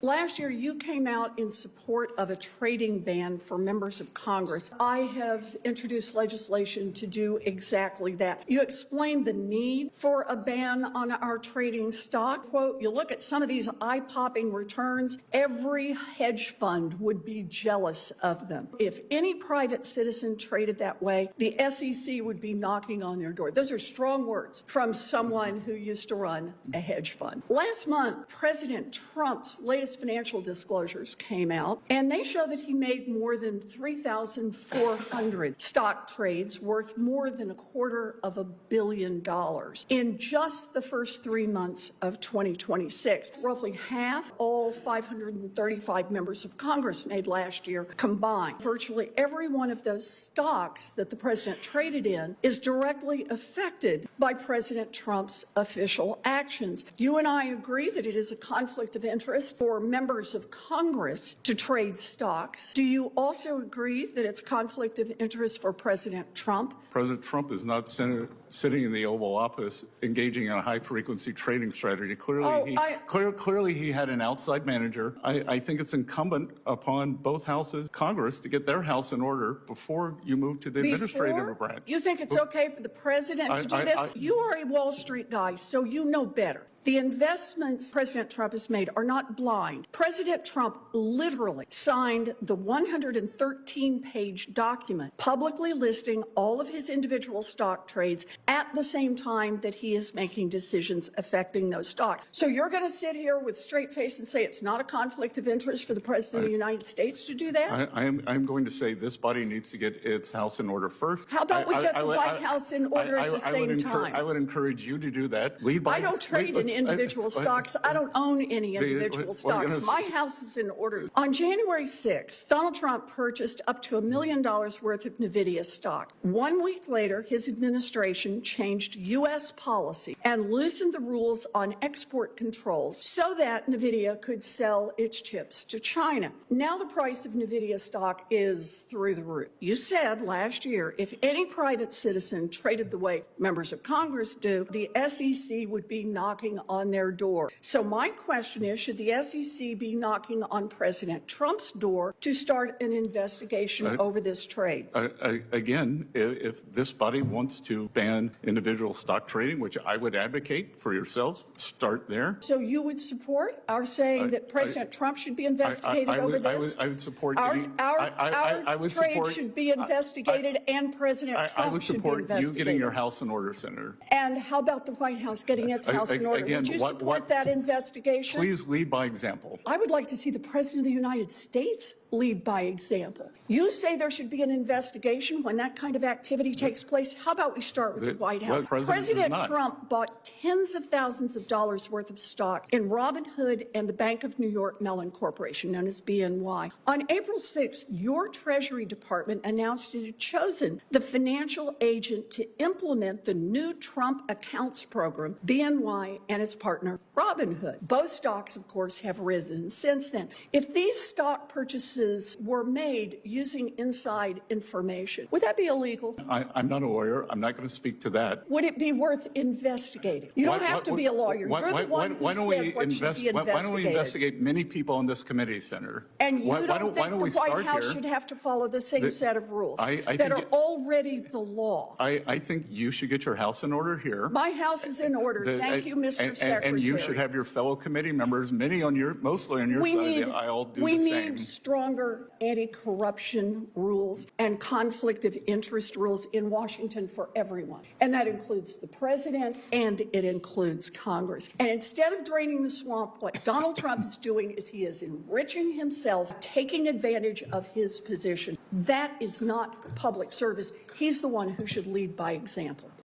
Last year, you came out in support of a trading ban for members of Congress. I have introduced legislation to do exactly that. You explained the need for a ban on our trading stock. Quote, you look at some of these eye-popping returns, every hedge fund would be jealous of them. If any private citizen traded that way, the SEC would be knocking on their door. Those are strong words from someone who used to run a hedge fund. Last month, President Trump's latest financial disclosures came out, and they show that he made more than 3,400 stock trades worth more than $250 million in just the first 3 months of 2026. Roughly half all 535 members of Congress made last year combined. Virtually every one of those stocks that the president traded in is directly affected by President Trump's official actions. You and I agree that it is a conflict of interest for members of Congress to trade stocks. Do you also agree that it's conflict of interest for President Trump? President Trump is not sitting in the Oval Office engaging in a high-frequency trading strategy. Clearly, he had an outside manager. I think it's incumbent upon both houses, Congress, to get their house in order before you move to the administrative branch. You think it's okay for the president to do this? You are a Wall Street guy, so you know better. The investments President Trump has made are not blind. President Trump literally signed the 113-page document publicly listing all of his individual stock trades at the same time that he is making decisions affecting those stocks. So you're going to sit here with straight face and say it's not a conflict of interest for the President of the United States to do that? I'm going to say this body needs to get its house in order first. How about we get the White House in order at the same time? I would encourage you to do that. I don't trade in individual stocks. I don't own any individual stocks. My house is in order. On January 6th, Donald Trump purchased up to $1 million worth of NVIDIA stock. 1 week later, his administration changed U.S. policy and loosened the rules on export controls so that NVIDIA could sell its chips to China. Now the price of NVIDIA stock is through the roof. You said last year, if any private citizen traded the way members of Congress do, the SEC would be knocking on their door. So my question is, should the SEC be knocking on President Trump's door to start an investigation over this trade? Again, if this body wants to ban individual stock trading, which I would advocate for yourselves, start there. So you would support our saying that President Trump should be investigated over this? I would support our trade should be investigated and President Trump should be investigated. I would support you getting your house in order, Senator. And how about the White House getting its house in order? Again, would you support that investigation? Please lead by example. I would like to see the President of the United States lead by example. You say there should be an investigation when that kind of activity takes place. How about we start with the White House? President Trump bought tens of thousands of dollars worth of stock in Robinhood and the Bank of New York Mellon Corporation, known as BNY. On April 6th, your Treasury Department announced it had chosen the financial agent to implement the new Trump accounts program, BNY and its partner, Robinhood. Both stocks, of course, have risen since then. If these stock purchases were made using inside information, would that be illegal? I'm not a lawyer. I'm not going to speak to that. Would it be worth investigating? You don't have to be a lawyer. You're the one who said what should be investigated. Why don't we investigate many people on this committee, Senator? And you don't think the White House should have to follow the same set of rules that are already the law? I think you should get your house in order here. My house is in order. Thank you, Mr. Secretary. And you should have your fellow committee members, mostly on your side of the aisle, do the same. We need stronger anti-corruption rules and conflict of interest rules in Washington for everyone. And that includes the president and it includes Congress. And instead of draining the swamp, what Donald Trump is doing is he is enriching himself, taking advantage of his position. That is not public service. He's the one who should lead by example.